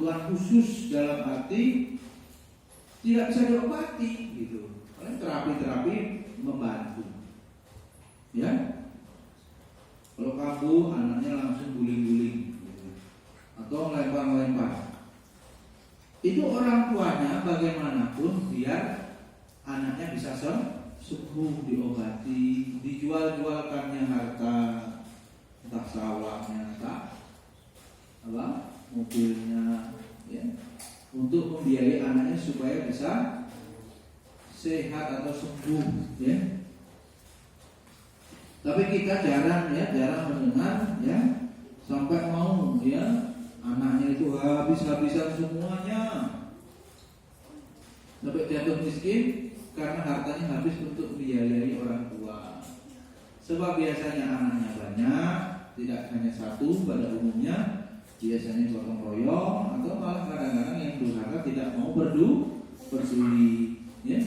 kebutuhan khusus dalam arti tidak bisa diobati gitu. Terapi-terapi membantu. Ya. Kalau kambuh anaknya langsung guling-guling gitu. Atau lempar-lempar. Itu orang tuanya bagaimanapun biar anaknya bisa sembuh, diobati, dijual-jualkannya harta, entah sawahnya, entah mobilnya, ya, untuk membiayai anaknya supaya bisa sehat atau sembuh, ya. Tapi kita jarang mendengar, ya, sampai mau, ya, anaknya itu habis-habisan semuanya, sampai jatuh miskin karena hartanya habis untuk membiayai orang tua. Sebab biasanya anaknya banyak, tidak hanya satu pada umumnya, biasanya gotong royong atau malah kadang-kadang yang durhaka tidak mau peduli, ya.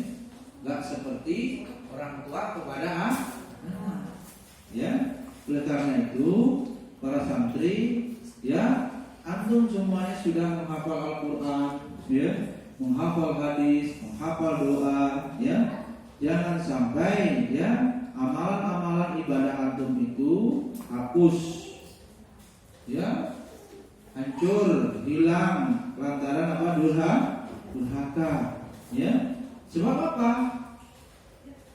Enggak seperti orang tua kepada anak. Ya, oleh karena itu para santri, ya, antum semuanya sudah menghafal Al-Quran, ya, menghafal hadis, menghafal doa, ya. Jangan sampai, ya, amalan-amalan ibadah antum itu hapus, ya, hancur, hilang lantaran apa? Durhaka, ya. Sebab apa?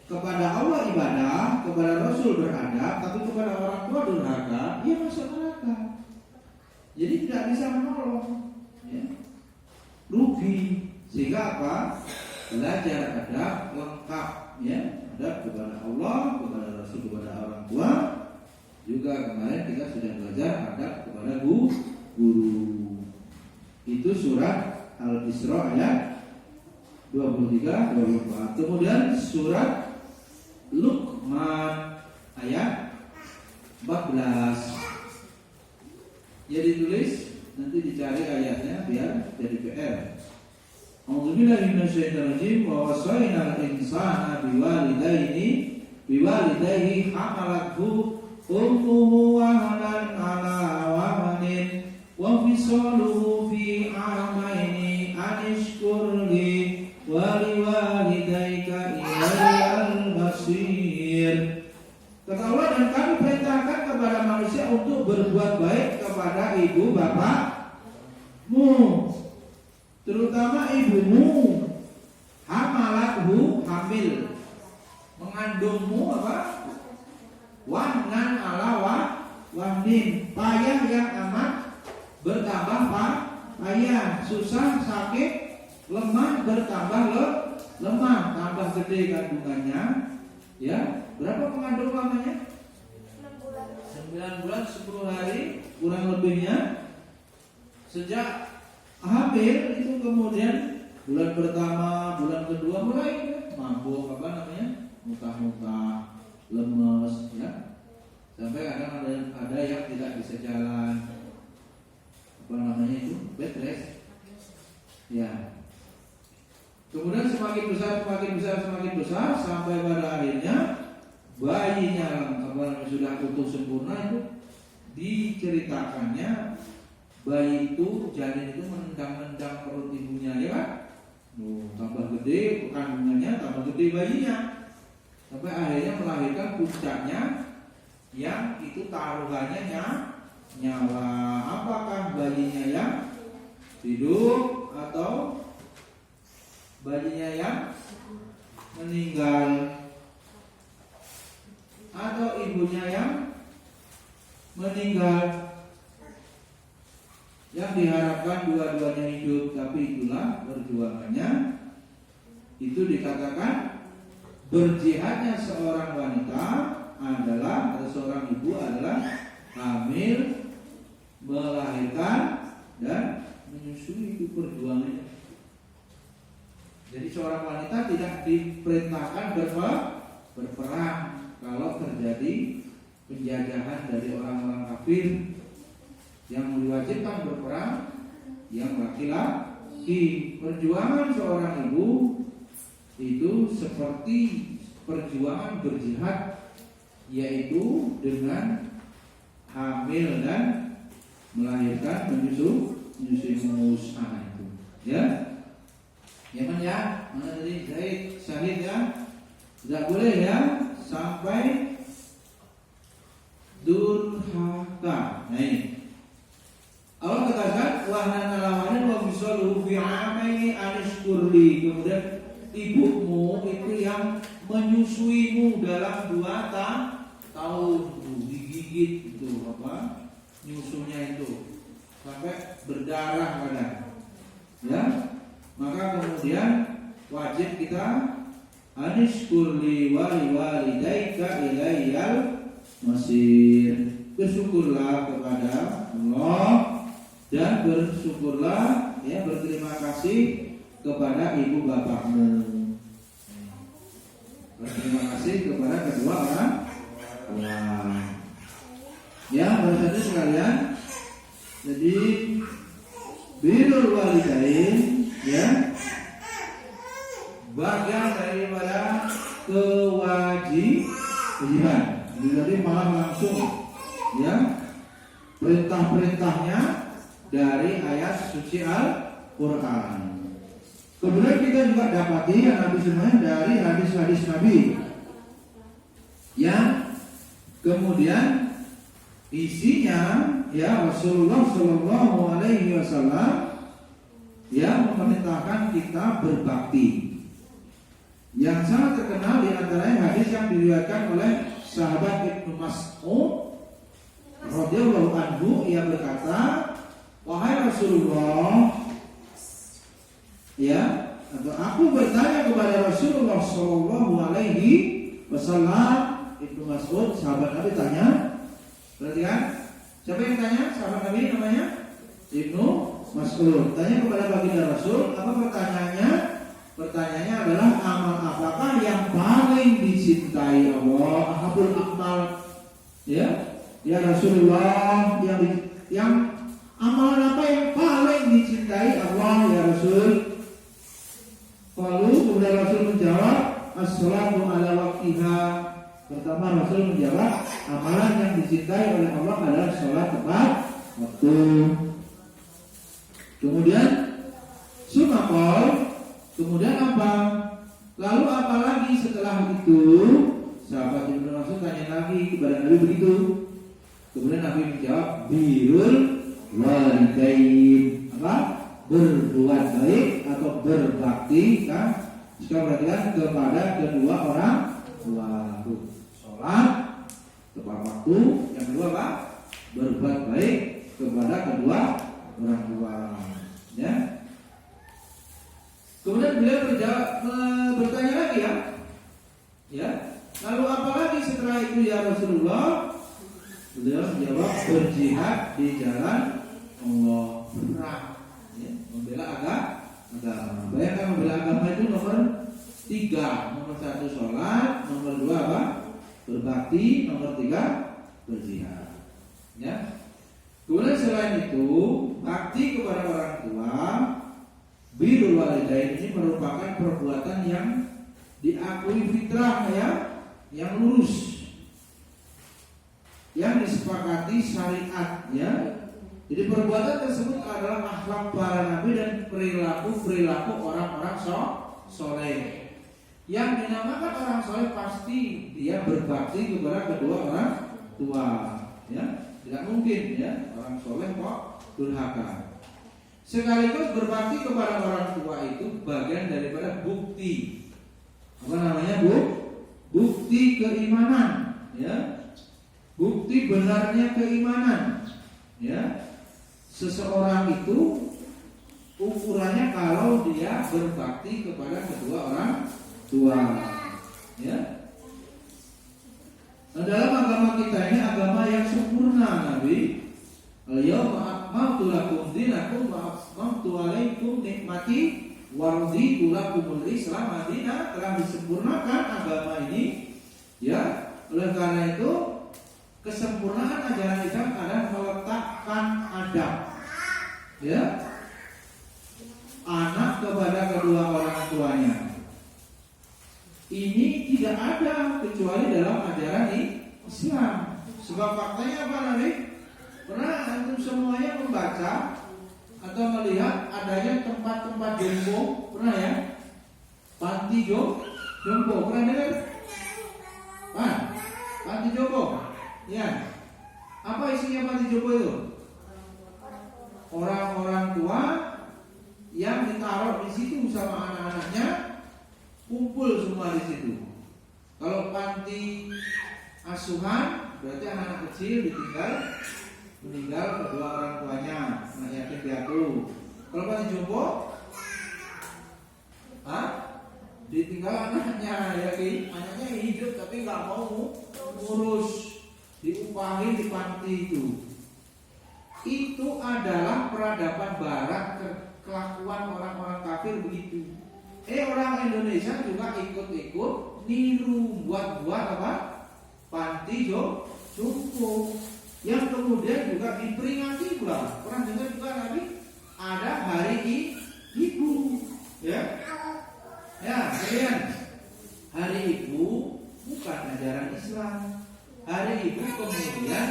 Kepada Allah ibadah, kepada Rasul beradab, tapi kepada orang tua durhaka, ia masuk neraka. Jadi tidak bisa menolong, ya. Rugi. Sehingga apa? Belajar adab lengkap, ya. Adab kepada Allah, kepada Rasul, kepada orang tua. Juga kemarin kita sudah belajar adab kepada guru. Itu surat Al-Isra ayat 23-24. Kemudian surat Luqman ayat 14. Ya ditulis, nanti dicari ayatnya biar jadi PR. A'udzubillahi minasyaitonirrajim wa wasainal insana biwalidayhi hamalathu ummuhu wahanan ala wahanin wa fisaluhu fi amaini anishkur li wa liwalidayka ilayal masir. Kata Allah, dan kami perintahkan kepada manusia untuk berbuat baik kepada ibu bapakmu, terutama ibumu, hamalathu, hamil, mengandungmu apa? Wahnan ala wahnin, payah yang amat bertambah payah, susah, sakit, lemah bertambah lemah, tambah gede kandungannya, ya. Berapa mengandung lamanya? 9 bulan 10 hari kurang lebihnya. Sejak hamil itu kemudian bulan pertama, bulan kedua mulai mabuk, muntah-muntah, lemes, ya. Sampai kadang ada yang tidak bisa jalan, bed rest, ya. Kemudian semakin besar sampai pada akhirnya bayinya sudah utuh sempurna. Itu diceritakannya bayi itu, janin itu menendang-nendang perut ibunya, ya kan? Tambah gede kandungannya, tambah gede bayinya, sampai akhirnya melahirkan puncaknya yang itu taruhannya nyawa. Apakah bayinya yang hidup atau bayinya yang meninggal, atau ibunya yang meninggal? Yang diharapkan dua-duanya hidup, tapi itulah perjuangannya. Itu dikatakan berjihadnya seorang wanita adalah, atau seorang ibu adalah hamil, melahirkan, dan menyusui. Itu perjuangannya. Jadi seorang wanita tidak diperintahkan berperang kalau terjadi penjajahan dari orang-orang kafir. Yang diwajibkan berperang yang laki-laki. Perjuangan seorang ibu itu seperti perjuangan berjihad, yaitu dengan hamil dan melahirkan, menyusui. menyusui anak itu. Ya, Yaman ya, mana tadi syahid ya, tidak boleh ya sampai durhaka. Nah ini Allah katakan wahana lawanan wa bisaluhu fi amaini anishkurli. Kemudian ibumu itu yang menyusuimu dalam 2 tahun, digigit itu apa? Nyusunya itu sampai berdarah kadang. Ya, maka kemudian wajib kita anishkurli wa liwalidaika ilayyal masir. Bersyukurlah kepada Allah dan bersyukurlah ya, berterima kasih kepada ibu bapakmu. Berterima kasih kepada kedua orang tua. Ya, baru sekalian. Jadi birrul walidain ya bagian daripada kewajiban. Jadi malah langsung ya perintah-perintahnya dari ayat suci Al-Quran. Kemudian kita juga dapati yang Nabi semuanya dari hadis-hadis Nabi yang kemudian isinya ya Rasulullah Shallallahu Alaihi Wasallam yang memerintahkan kita berbakti. Yang sangat terkenal di antaranya hadis yang diriwayatkan oleh sahabat Ibnu Mas'ud radhiyallahu anhu, ia berkata, wahai Rasulullah, ya, atau aku bertanya kepada Rasulullah Shallallahu Alaihi Wasallam. Ibnu Mas'ud sahabat Nabi tanya, perhatikan, siapa yang tanya? Sahabat Nabi namanya Ibnu Mas'ud. Tanya kepada baginda Rasul, apa pertanyaannya? Pertanyaannya adalah amal apakah yang paling dicintai Allah? Ahabul amal, ya Rasulullah, yang amalan apa yang paling dicintai Allah ya Rasul? Lalu kemudian Rasul menjawab, as-salatu ala waqtiha. Pertama Rasul menjawab, amalan yang dicintai oleh Allah adalah sholat tepat waktu. Kemudian sumakol. Kemudian apa? Lalu apa lagi setelah itu? Sahabat Ibnu Mas'ud tanya lagi kepada Nabi begitu. Kemudian Nabi menjawab, birrul walidain. Apa? Berbuat baik atau berbakti kan? Sekarang perhatikan kepada kedua orang tua. Sholat tepat waktu. Yang kedua apa? Berbuat baik kepada kedua orang tua. Ya. Kemudian beliau bertanya lagi ya, lalu apa lagi setelah itu ya Rasulullah? Beliau menjawab, berjihad di jalan Allah, perang, ya, membela agama. Bayangkan membela agama itu nomor 3, nomor 1 sholat, nomor 2 apa? Berbakti, nomor 3 berjihad. Ya. Kemudian selain itu, bakti kepada orang tua, birrul walidain ini merupakan perbuatan yang diakui fitrah ya, yang lurus, yang disepakati syariat ya. Jadi perbuatan tersebut adalah akhlak para nabi dan perilaku orang-orang soleh. Yang dinamakan orang soleh pasti dia berbakti kepada kedua orang tua ya. Tidak mungkin ya orang soleh kok durhaka. Sekaligus berbakti kepada orang tua itu bagian daripada bukti, apa namanya bukti keimanan, ya, bukti benarnya keimanan, ya. Seseorang itu ukurannya kalau dia berbakti kepada kedua orang tua, ya. Nah, dalam agama kita ini agama yang sempurna, Nabi. Al-yawma akmaltu lakum dinakum wa atmamtu alaikum nikmati wa raditu lakumul Islam madina. Telah disempurnakan agama ini ya. Oleh karena itu kesempurnaan ajaran Islam adalah meletakkan adab ya, anak kepada kedua orang tuanya. Ini tidak ada kecuali dalam ajaran Islam. Sebab faktanya apa Nabi? Pernah antum semuanya membaca atau atau melihat adanya tempat-tempat jompo, pernah ya? Panti jompo, pernah dengar? Panti jompo, ya. Apa isinya panti jompo itu? Orang-orang tua yang ditaruh di situ sama anak-anaknya, kumpul semua di situ. Kalau panti asuhan berarti anak kecil meninggal kedua orang tuanya, anak yatim piatu. Kalau panti jompo, ditinggal anaknya, ya anaknya hidup tapi nggak mau ngurus, diupahin di panti itu. Itu adalah peradaban Barat, kelakuan orang-orang kafir begitu. Orang Indonesia juga ikut-ikut niru, buat apa? Panti jompo, yang kemudian juga diperingati pula. Pernah dengar juga Nabi ada hari ibu, ya. Ya, kalian hari ibu bukan ajaran Islam. Hari ibu kemudian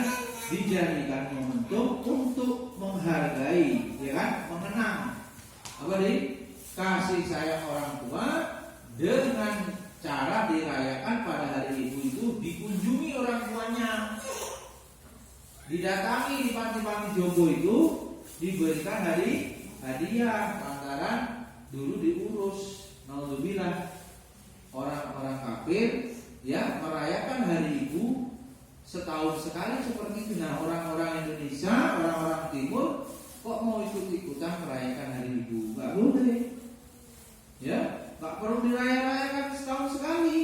dijadikan momentum untuk menghargai, ya kan, mengenang apa kasih sayang orang tua dengan cara dirayakan pada hari ibu itu dikunjungi orang tuanya, didatangi di panti-panti jompo itu, diberikan hadiah lantaran dulu diurus. Alhamdulillah orang-orang kafir ya merayakan hari ibu setahun sekali seperti itu. Nah, orang-orang Indonesia, orang-orang timur kok mau ikut-ikutan merayakan hari ibu? Gak boleh. Ya, gak perlu diraya-rayakan setahun sekali.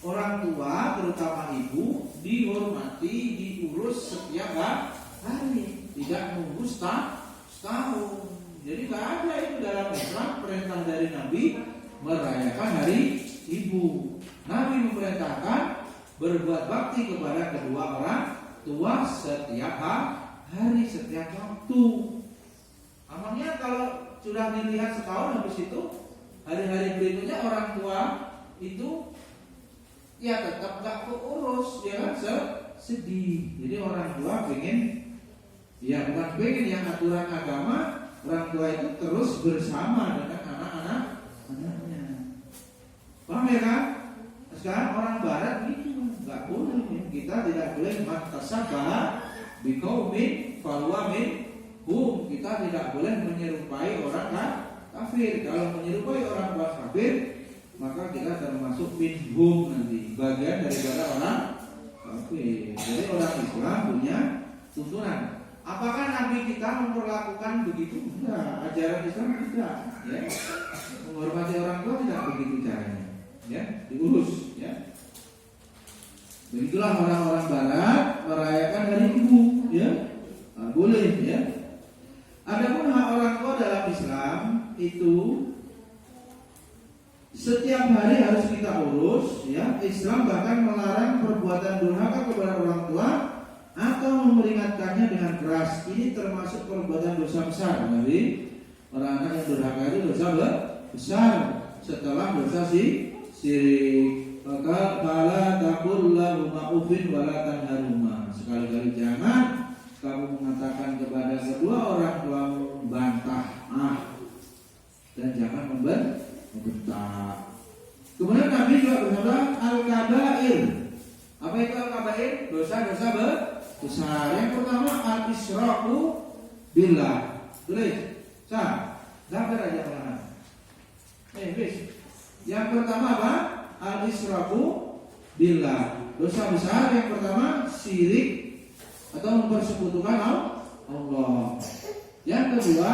Orang tua, terutama ibu, dihormati, diurus setiap hari, tidak nunggu setahun. Jadi gak ada itu dalam Islam perintah dari Nabi merayakan hari ibu. Nabi memerintahkan berbuat bakti kepada kedua orang tua setiap hari, setiap waktu. Amalnya kalau sudah dilihat setahun, habis itu hari-hari berikutnya orang tua itu ya tetap gak keurus, ya kan, sedih. Jadi orang tua pengen, ya bukan pengen, yang aturan agama orang tua itu terus bersama dengan anak-anaknya. Paham ya kan? Sekarang orang Barat gitu, nggak boleh. Kita tidak boleh matasabah biqaumin fahuwa minhum. Kita tidak boleh menyerupai orang kafir. Kalau menyerupai orang kafir, maka kita termasuk minhum, nanti bagian daripada orang kafir. Jadi orang Islam punya tuntunan. Apakah Nabi kita memperlakukan begitu? Enggak, ajaran Islam tidak. Ya, menghormati orang tua tidak begitu caranya. Ya, diurus. Ya, begitulah orang-orang Barat merayakan hari ibu. Ya, boleh. Ya. Adapun hak orang tua dalam Islam itu setiap hari harus kita urus. Ya, Islam bahkan melarang perbuatan durhaka kepada orang tua atau memperingatkannya dengan keras. Ini termasuk perbuatan dosa besar. Jadi orang anak yang durhaka itu dosa besar setelah dosa syirik. Maka fala taqul lahuma uffin wala tanharhuma. Sekali-kali jangan kamu mengatakan kepada kedua orang tuamu bantah dan jangan membentak. Kemudian Nabi juga bersabda al-kabair. Apa itu al-kabair? Dosa-dosa besar. Yang pertama al-israku billah. Tulis. Gambar aja pelan. Bis. Yang pertama apa? Al-israku billah. Dosa besar yang pertama syirik atau mempersekutukan Allah. Yang kedua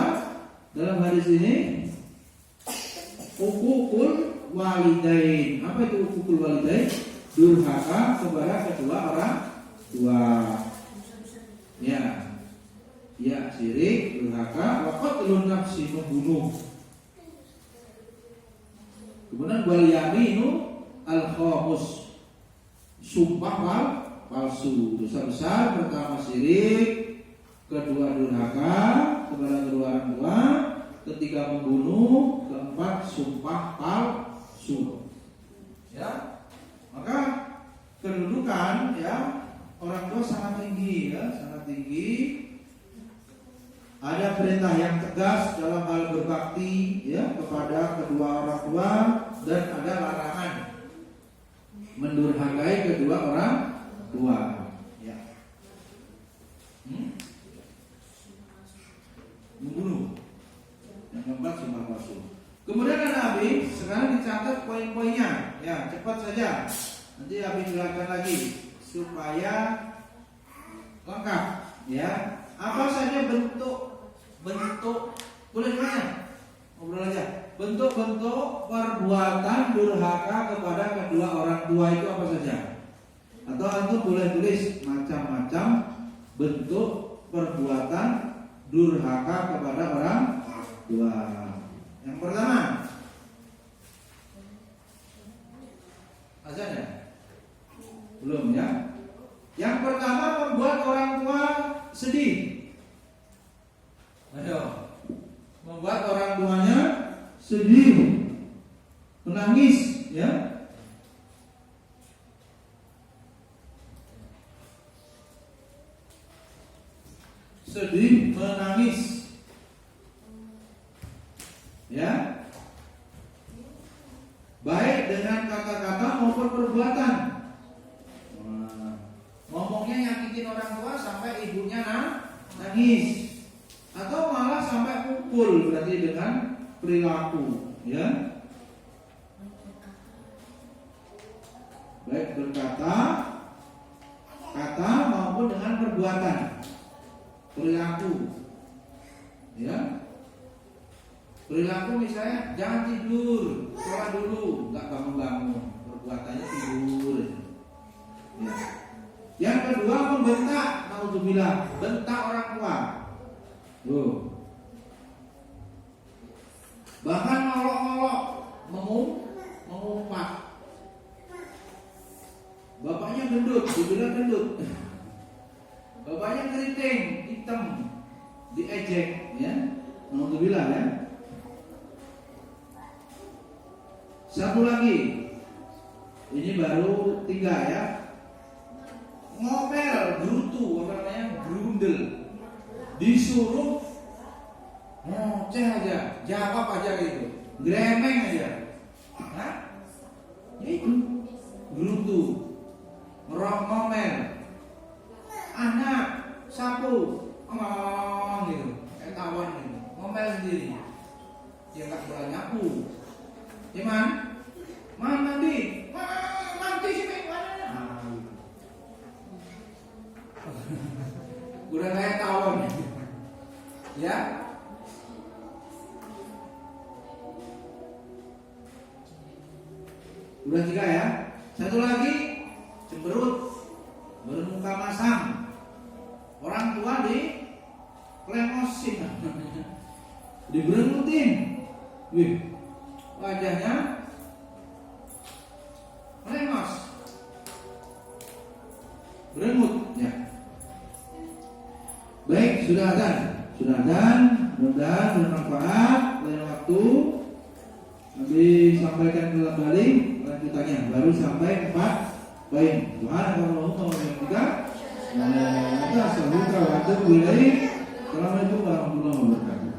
dalam hadis ini uququl walidain. Apa itu uququl walidain? Durhaka kepada kedua orang tua. Ya, syirik, durhaka, wa qatlun nafsi, membunuh. Kemudian wal yaminu al-khamus, sumpah palsu. Dosa besar pertama syirik, kedua durhaka kepada kedua orang tua, ketiga membunuh, keempat sumpah palsu. Ya, maka kedudukan ya orang tua sangat tinggi, ya sangat tinggi. Ada perintah yang tegas dalam hal berbakti ya kepada kedua orang tua, dan ada larangan mendurhakai kedua orang tua. Ya. Membunuh. Yang keempat sumpah palsu. Kemudian ada Abi, sekarang dicatat poin-poinnya. Ya, cepat saja. Nanti Abi jelaskan lagi supaya lengkap. Ya, apa saja bentuk boleh mana? Ngobrol aja. Bentuk-bentuk perbuatan durhaka kepada kedua orang tua itu apa saja? Atau antum boleh tulis macam-macam bentuk perbuatan durhaka kepada orang tua. Yang pertama, azan ya? Belum ya? Yang pertama, membuat orang tua sedih. Ayo, membuat orang tuanya sedih, menangis, ya. Sedih, menangis, ya. Baik dengan kata-kata maupun perbuatan. Ngomongnya nyakitin orang tua sampai ibunya nangis, atau malah sampai pukul, berarti dengan perilaku, ya. Baik berkata, kata maupun dengan perbuatan, perilaku, ya. Perilaku misalnya jangan tidur, sholat dulu, nggak bangun-bangun, perbuatannya tidur, ya. Yang kedua, membentak, naudzubillah, bentak orang tua. Bahkan ngolok-ngolok, mengumpat. Bapaknya gendut, dibilang gendut. Bapaknya keriting, hitam, diejek, ya. Naudzubillah, ya. Satu lagi, ini baru 3 ya. Ngomel, gerutu, apa namanya, grundel. Disuruh ngoceh aja, jawab aja gitu, gremeng aja. Hah? Ya itu, gerutu, ngomel, anak, sapu, ngomong gitu, kayak kawan gitu, ngomel sendiri. Dia nggak boleh nyapu. Iman, mandi, mandi sih, mana? Udah kayak tawon, ya. Udah 3 ya. Satu lagi, cemberut, bermuka masam. Orang tua di klemosin, diberengutin. Wih, wajahnya melengos, berengut, ya. Baik, sudah azan, mudah-mudahan bermanfaat. Lain waktu nanti sampaikan kembali lanjutannya. Baru sampai 4 poin. Subhanallahumma wa bihamdika, Assalamualaikum warahmatullahi wabarakatuh.